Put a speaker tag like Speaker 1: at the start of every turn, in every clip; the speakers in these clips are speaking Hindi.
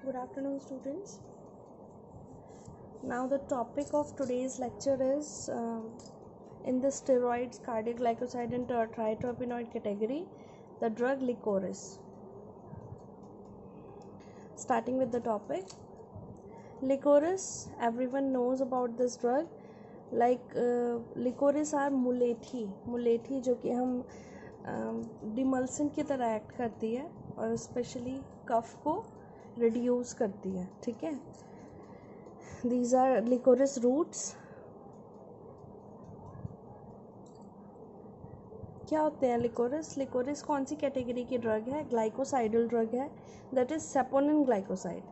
Speaker 1: Good afternoon, students. Now, the topic of today's lecture is in the steroids, cardiac glycoside, and tritropinoid category, the drug licorice. Starting with the topic, licorice. Everyone knows about this drug. Licorice are मुलेठी जो कि हम डिमल्सन की तरह एक्ट करती है और स्पेशली कफ को रिड्यूस करती है. ठीक है. These are licorice roots. क्या होते हैं लिकोरिस? लिकोरिस कौन सी कैटेगरी की ड्रग है? ग्लाइकोसाइडल ड्रग है. That is saponin glycoside.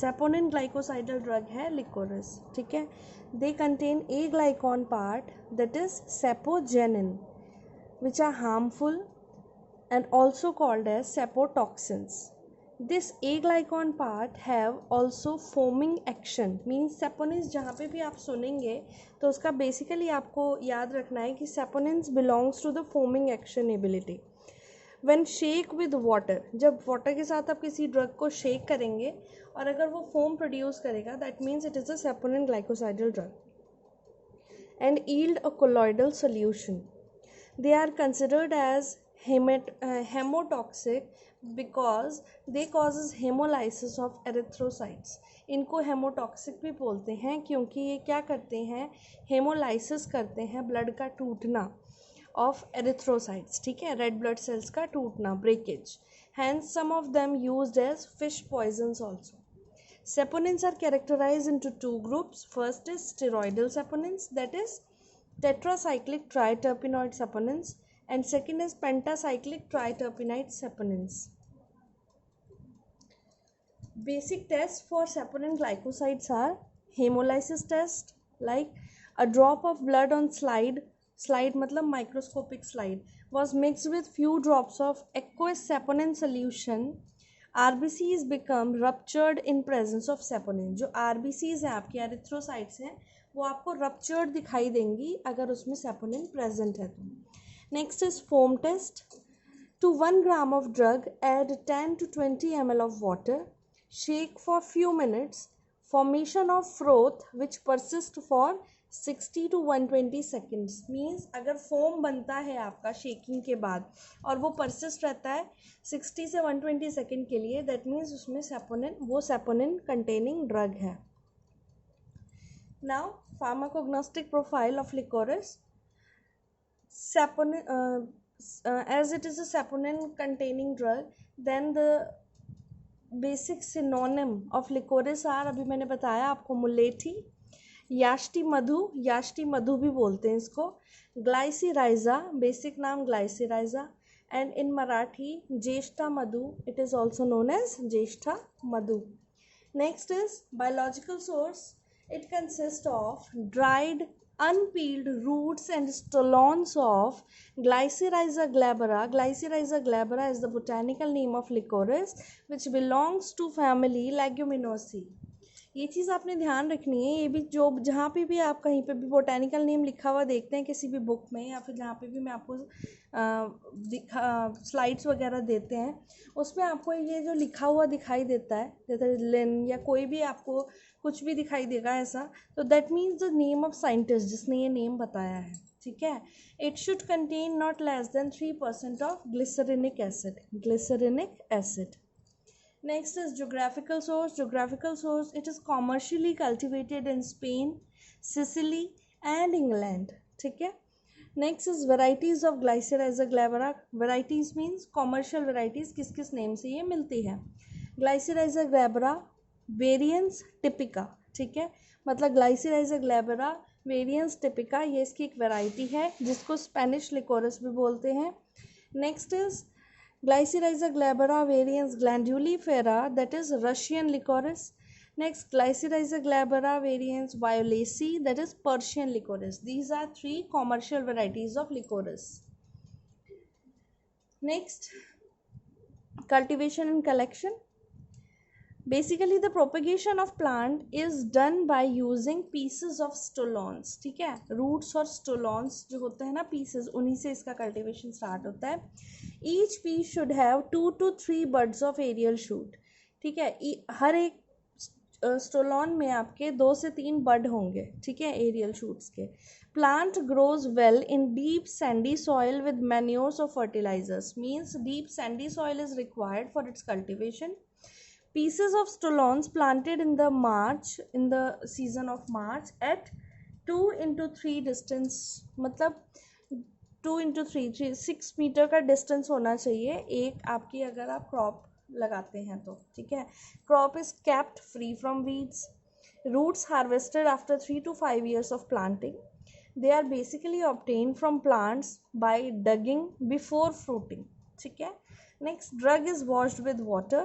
Speaker 1: Saponin glycosidal drug है लिकोरिस. ठीक है. They contain a glycone part that is sapogenin which are harmful and also called as sepotoxins. This A-glycan part have also foaming action. Means saponins जहाँ पे भी आप सुनेंगे तो उसका बेसिकली आपको याद रखना है कि saponins belongs to the foaming action ability. When shake with water, जब वाटर के साथ आप किसी ड्रग को शेक करेंगे और अगर वो फोम प्रोड्यूस करेगा that means it is a saponin glycosidal drug and yield a colloidal solution. They are considered as hemotoxic because they causes hemolysis of erythrocytes. इनको हेमोटॉक्सिक भी बोलते हैं क्योंकि ये क्या करते हैं? हेमोलाइसिस करते हैं, ब्लड का टूटना ऑफ एरिथ्रोसाइट्स. ठीक है. रेड ब्लड सेल्स का टूटना, breakage. Hence some of them used as fish poisons also. Saponins are characterized into two groups. First is steroidal saponins, that is tetracyclic triterpenoid saponins, and second is pentacyclic triterpenoid saponins. Basic tests for saponin glycosides are hemolysis test, like a drop of blood on slide मतलब microscopic slide, was mixed with few drops of aqueous saponin solution. RBCs become ruptured in presence of saponin. जो RBCs हैं आपकी एरिथ्रोसाइट्स हैं वो आपको रप्चर्ड दिखाई देंगी अगर उसमें saponin present है तो. Next is foam test. To 1 gram of drug, add 10 to 20 ml of water. Shake for few minutes. Formation of froth which persists for 60 to 120 seconds. Means अगर फोम बनता है आपका शेकिंग के बाद और वो परसिस्ट रहता है 60 से 120 सेकेंड के लिए, दैट मीन्स उसमें सेपोनिन कंटेनिंग ड्रग है. Now, pharmacognostic profile of licorice. Saponin, as it is a saponin containing drug, then the basic synonym of licorice are, अभी मैंने बताया आपको, मुलेठी, याष्टी मधु भी बोलते हैं इसको, ग्लाइसिराइजा, बेसिक नाम Glycyrrhiza, and in Marathi Jyeshtha Madhu, it is also known as Jyeshtha Madhu. Next is biological source. It consists of dried unpeeled roots and stolons of Glycyrrhiza glabra. Glycyrrhiza glabra is the botanical name of licorice which belongs to family Leguminosae. ये चीज़ आपने ध्यान रखनी है. ये भी जो जहाँ पे भी आप कहीं पे भी बोटेनिकल नेम लिखा हुआ देखते हैं किसी भी बुक में या फिर जहाँ पे भी मैं आपको स्लाइड्स वगैरह देते हैं उसमें आपको ये जो लिखा हुआ दिखाई देता है जैसे लिन या कोई भी आपको कुछ भी दिखाई देगा ऐसा, तो that means the name of scientist जिसने ये नेम बताया है. ठीक है. It should contain not less than 3% of glycyrrhetinic acid. Next is geographical source. Geographical source, it is commercially cultivated in Spain, Sicily and England. ठीक है. Next is varieties of Glycyrrhiza glabra. Varieties means commercial varieties, किस किस नेम से ये मिलती है. Glycyrrhiza glabra varians typica. ठीक है. मतलब Glycyrrhiza glabra varians typica ये इसकी एक वैरायटी है जिसको स्पेनिश लिकोरिस भी बोलते हैं. Next is Glycyrrhiza glabra varians glandulifera, that is Russian licorice. Next, Glycyrrhiza glabra varians violacea, that is Persian licorice. These are 3 commercial varieties of licorice. Next, cultivation and collection. Basically, the propagation of plant is done by using pieces of stolons. ठीक है. Roots और stolons जो होते हैं ना pieces, उन्हीं से इसका cultivation start होता है. Each piece should have 2 to 3 buds of aerial shoot. ठीक है। हर एक स्टोलॉन में आपके 2 से 3 बड होंगे, ठीक है, एरियल शूट्स के। Plant grows well in deep sandy soil with manures और fertilisers, means deep sandy soil is required for its cultivation. Pieces of stolons planted in the season of March at 2x3 distance, मतलब 2x3 6 मीटर का डिस्टेंस होना चाहिए एक आपकी, अगर आप क्रॉप लगाते हैं तो, ठीक है। Crop is kept free from weeds. Roots harvested after 3 to 5 years of planting. They are basically obtained from plants by digging before fruiting, ठीक है। Next, drug is washed with water.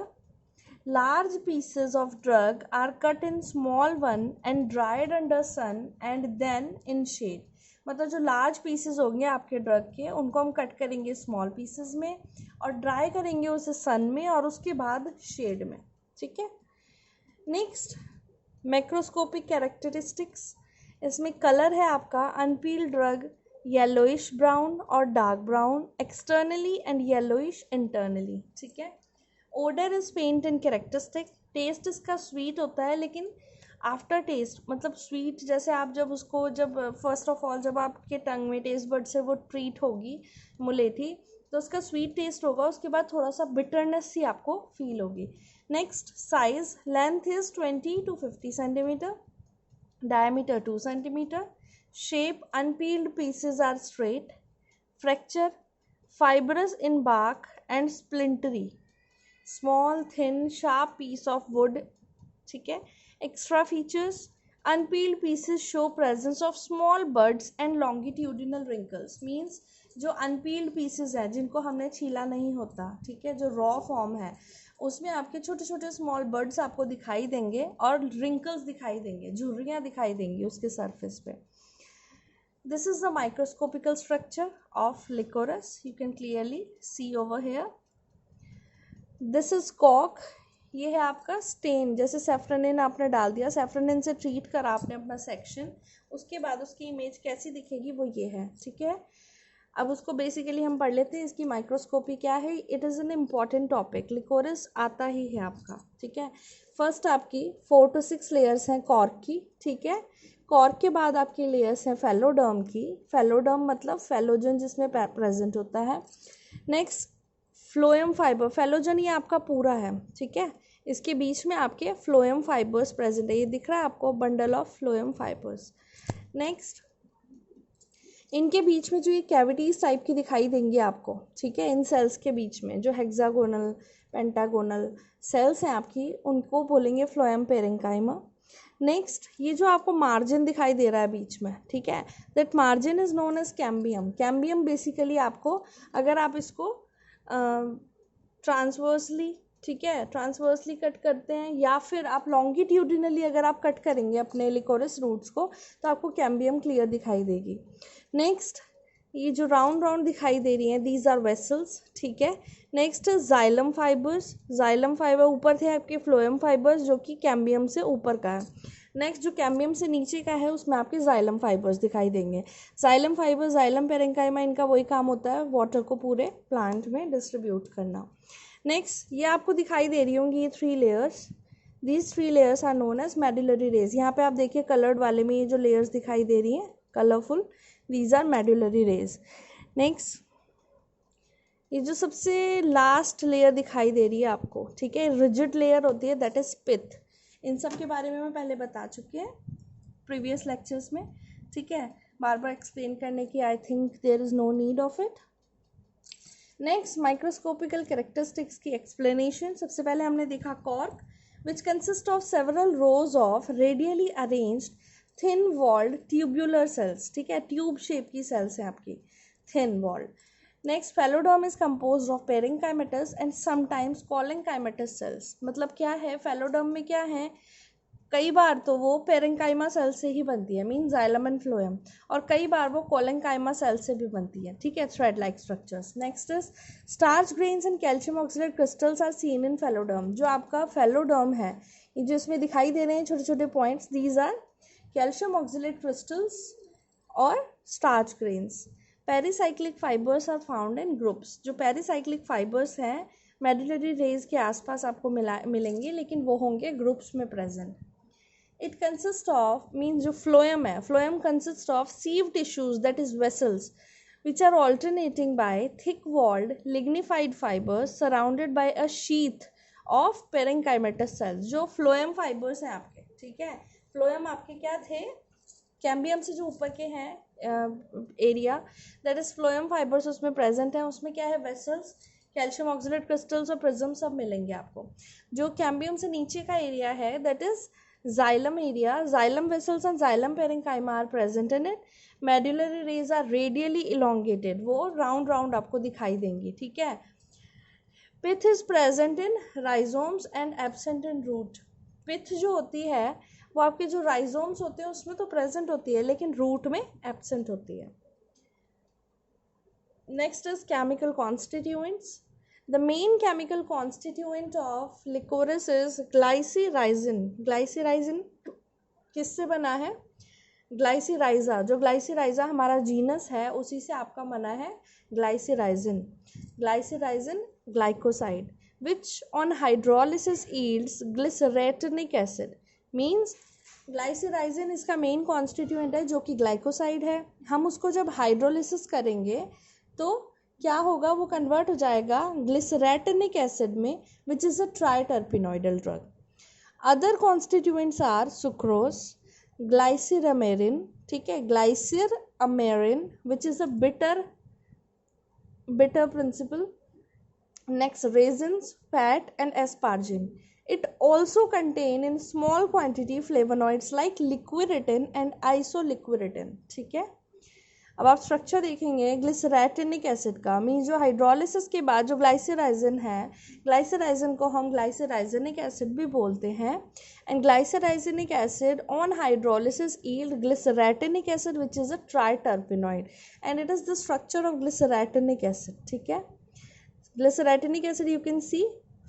Speaker 1: Large pieces of drug are cut in small one and dried under sun and then in shade. मतलब जो लार्ज पीसेस होंगे आपके ड्रग के, उनको हम कट करेंगे स्मॉल पीसेस में और ड्राई करेंगे उसे सन में और उसके बाद शेड में, ठीक है। Next, macroscopic characteristics. इसमें कलर है आपका अनपील्ड ड्रग येलोइश ब्राउन और dark brown externally and yellowish internally, ठीक है। Odour is faint and characteristic. Taste इसका स्वीट होता है, लेकिन आफ्टर टेस्ट मतलब स्वीट, जैसे आप जब उसको फर्स्ट ऑफ ऑल जब आपके टंग में टेस्ट बड से वो ट्रीट होगी मुलेठी, तो उसका स्वीट टेस्ट होगा, उसके बाद थोड़ा सा बिटरनेस सी आपको फील होगी। Next, size. Length is 20 to 50 centimetre, diameter 2 centimetre. Shape, unpeeled pieces are straight. Fracture, fibrous in bark and splintery. Small thin sharp piece of wood, ठीक है। Extra features, unpeeled pieces show presence of small buds and longitudinal wrinkles, means जो अनपील्ड पीसेस हैं जिनको हमने छीला नहीं होता, ठीक है, जो रॉ फॉर्म है उसमें आपके छोटे छोटे स्मॉल बर्ड्स आपको दिखाई देंगे और रिंकल्स दिखाई देंगे, झुर्रियाँ दिखाई देंगी उसके सरफेस पे। This is the microscopical structure of liquorice, you can clearly see over here. This is कॉक, ये है आपका स्टेन, जैसे सेफ्रोनिन आपने डाल दिया, सेफ्रोनिन से ट्रीट करा आपने अपना सेक्शन, उसके बाद उसकी इमेज कैसी दिखेगी वो ये है, ठीक है। अब उसको बेसिकली हम पढ़ लेते हैं, इसकी माइक्रोस्कोपी क्या है। It is an important topic, liquorice आता ही है आपका, ठीक है। फर्स्ट आपकी 4 to 6 लेयर्स हैं कॉर्क की, ठीक है। कॉर्क के बाद आपकी लेयर्स हैं फेलोडर्म की। फेलोडर्म मतलब फेलोजन जिसमें प्रेजेंट होता है। नेक्स्ट, फ्लोएम फाइबर, फेलोजन ये आपका पूरा है, ठीक है। इसके बीच में आपके फ्लोएम फाइबर्स प्रेजेंट है, ये दिख रहा है आपको, bundle of phloem fibres. Next, इनके बीच में जो ये कैविटीज टाइप की दिखाई देंगी आपको, ठीक है, इन सेल्स के बीच में जो हेक्सागोनल पेंटागोनल सेल्स हैं आपकी, उनको बोलेंगे फ्लोएम पेरेंकाइमा। नेक्स्ट, ये जो आपको मार्जिन दिखाई दे रहा है बीच में, ठीक है, that margin is known as cambium. Cambium basically आपको, अगर आप इसको ट्रांसवर्सली, ठीक है, ट्रांसवर्सली कट करते हैं या फिर आप लॉन्गिट्यूडिनली अगर आप कट करेंगे अपने लिकोरस रूट्स को, तो आपको कैम्बियम क्लियर दिखाई देगी। नेक्स्ट, ये जो राउंड राउंड दिखाई दे रही हैं, दीज आर वेसल्स, ठीक है। Next, xylem fibres, xylem fibre ऊपर थे आपके फ्लोएम फाइबर्स जो कि कैम्बियम से ऊपर का है। नेक्स्ट, जो कैम्बियम से नीचे का है उसमें आपके जाइलम फाइबर्स दिखाई देंगे। जाइलम फाइबर, जाइलम पेरेंकाइमा, इनका वही काम होता है वाटर को पूरे प्लांट में डिस्ट्रीब्यूट करना। नेक्स्ट, ये आपको दिखाई दे रही होंगी ये 3 layers, these 3 layers are known as medullary rays. यहाँ पे आप देखिए कलर्ड वाले में ये जो लेयर्स दिखाई दे रही हैं colourful, these are medullary rays. Next, ये जो सबसे लास्ट लेयर दिखाई दे रही है आपको, ठीक है, रिजिड लेयर होती है, दैट इज पिथ। इन सब के बारे में मैं पहले बता चुकी है प्रीवियस लेक्चर्स में, ठीक है, बार बार एक्सप्लेन करने की I think there is no need of it. Next, microscopical characteristics की एक्सप्लेनेशन। सबसे पहले हमने देखा cork, which consist of several rows of radially arranged thin walled tubular cells, ठीक है, ट्यूब शेप की सेल्स हैं आपकी, thin walled. Next, phelloderm is compose of parenchymatous and sometimes collenchymatous cells. मतलब क्या है, फेलोडर्म में क्या है, कई बार तो वो पेरेंकाइमा सेल से ही बनती है, मीन जाइलम एंड फ्लोएम, और कई बार वो कोलेंकाइमा सेल से भी बनती है, ठीक है, thread like structures. Next is starch grains and calcium oxidate crystals are seen in phelloderm. जो आपका फेलोडर्म है, ये जो इसमें दिखाई दे रहे हैं छोटे छोटे points, these are calcium oxidate crystals और starch grains. Pericyclic fibres are found in groups. जो पेरीसाइक्लिक फाइबर्स हैं मेडुलरी रेज के आसपास आपको मिलेंगे, लेकिन वो होंगे ग्रुप्स में present. It consist of means जो फ्लोएम है, phloem consist of sieve tissues that is vessels which are alternating by thick-walled lignified fibers surrounded by a sheath of parenchymatous cells. जो phloem fibers हैं आपके, ठीक है, phloem आपके क्या थे, कैम्बियम से जो ऊपर के हैं area, that is phloem fibers उसमें प्रेजेंट है. उसमें क्या है, वेसल्स, कैल्शियम ऑक्सलेट क्रिस्टल्स और प्रिज्म सब मिलेंगे आपको. जो कैम्बियम से नीचे का एरिया है that is xylem area, xylem vessels and xylem parenchyma are present in it. Medullary rays are radially elongated, वो राउंड राउंड आपको दिखाई देंगी, ठीक है. Pith is present in rhizomes and absent in root. Pith जो होती है वो आपके जो राइजोम्स होते हैं उसमें तो प्रेजेंट होती है, लेकिन रूट में एब्सेंट होती है. Next is chemical constituents. The main chemical constituent of licorice is glycyrrhizin. Glycyrrhizin किससे बना है, ग्लाइसिराइजा. जो ग्लाइसिराइजा हमारा जीनस है उसी से आपका बना है glycyrrhizin. Glycyrrhizin glycoside which on hydrolysis yields glycyrrhetinic acid. Means glycyrrhizin इसका मेन कॉन्स्टिट्यूएंट है जो कि ग्लाइकोसाइड है. हम उसको जब हाइड्रोलिसिस करेंगे तो क्या होगा, वो कन्वर्ट हो जाएगा ग्लिसरेटिनिक एसिड में, which is a triterpenoidal drug. Other constituents are sucrose, glycyramarin, ठीक है, glycyramarin which is a bitter principle. Next resins, fat and asparagine. It also contain in small quantity flavonoids like liquiritin and isoliquiritin, ठीक है. अब आप स्ट्रक्चर देखेंगे ग्लिसरेटिनिक एसिड का, मीन जो हाइड्रोलिसिस के बाद जो ग्लाइसिराइजिन है, ग्लाइसिराइजिन को हम ग्लाइसिराइजिनिक एसिड भी बोलते हैं. And glycyrrhizinic acid on hydrolysis yield glycyrrhetinic acid which is a triterpenoid and it is the structure of glycyrrhetinic acid, ठीक है. Glycyrrhetinic acid you can see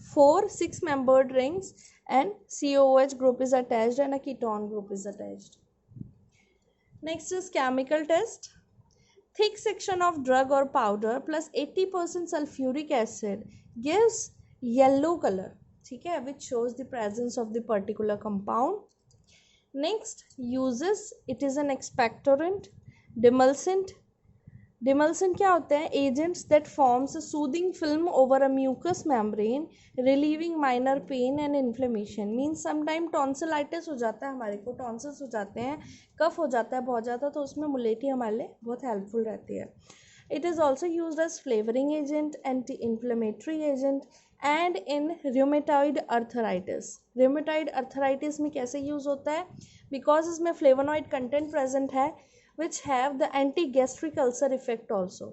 Speaker 1: 4 6-membered rings and COOH group is attached and a ketone group is attached. Next is chemical test. Thick section of drug or powder plus 80% sulfuric acid gives yellow color, ठीक है, which shows the presence of the particular compound. Next, uses, it is an expectorant. Demulcent. Demulcent क्या होते हैं, agents that forms a soothing film over a mucous membrane relieving minor pain and inflammation. Means sometime tonsillitis हो जाता है, हमारे को tonsils हो जाते हैं, कफ हो जाता है बहुत ज़्यादा, तो उसमें मुलेठी हमारे लिए बहुत हेल्पफुल रहती है. It is also used as flavoring agent, anti-inflammatory agent and in rheumatoid arthritis. Rheumatoid arthritis में कैसे यूज़ होता है, because इसमें flavonoid content present है which have the anti-gastric ulcer effect also,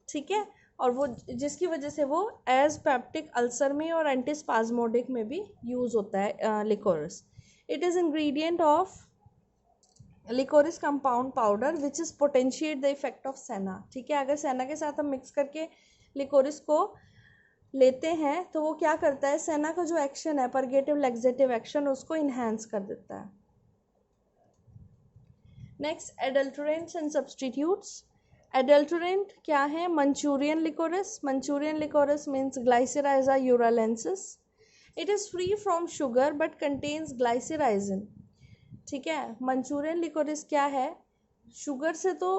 Speaker 1: ठीक है, और वो जिसकी वजह से वो एज पेप्टिक अल्सर में और एंटीस्पाज्मोडिक में भी यूज़ होता है liquorice. It is ingredient of liquorice compound powder which is potentiate the effect of सेना, ठीक है. अगर सेना के साथ हम मिक्स करके लिकोरिस को लेते हैं तो वो क्या करता है, सेना का जो एक्शन है, परगेटिव लैक्सेटिव एक्शन, उसको इन्हांस कर देता है. Next, adulterants and substitutes. Adulterant क्या है, Manchurian liquorice. Manchurian liquorice means Glycyrrhiza uralensis. It is free from sugar but contains glycyrrhizin, ठीक है. मंचूरियन लिकोरिस क्या है, शुगर से तो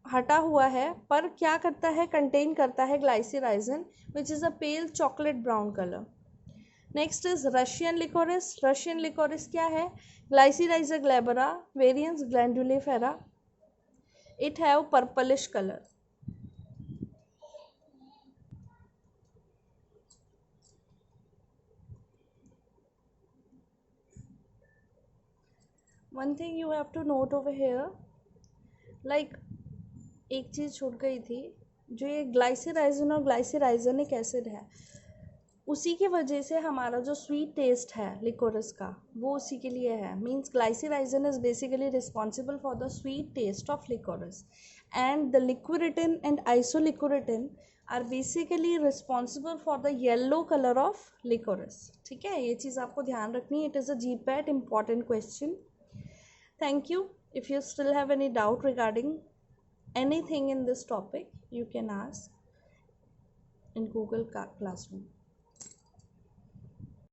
Speaker 1: हटा हुआ है पर क्या करता है, कंटेन करता है glycyrrhizin which is a pale chocolate brown colour. Next is Russian liquorice. Russian liquorice क्या है, Glycyrrhiza glabra, variance glandulifera. It have purplish colour. One thing you have to note over here, like एक चीज़ छूट गई थी, जो ये ग्लाइसिराइजिन और ग्लाइसिराइजिनिक एसिड है, उसी की वजह से हमारा जो स्वीट टेस्ट है लिकोरिस का वो उसी के लिए है. Means glycyrrhizin is basically responsible for the sweet taste of liquorice and the liquiritin and isoliquiritin are basically responsible for the yellow colour of liquorice, ठीक है. ये चीज़ आपको ध्यान रखनी है. It is a GPAT important question. Thank you. If you still have any doubt regarding anything in this topic, you can ask in Google Classroom.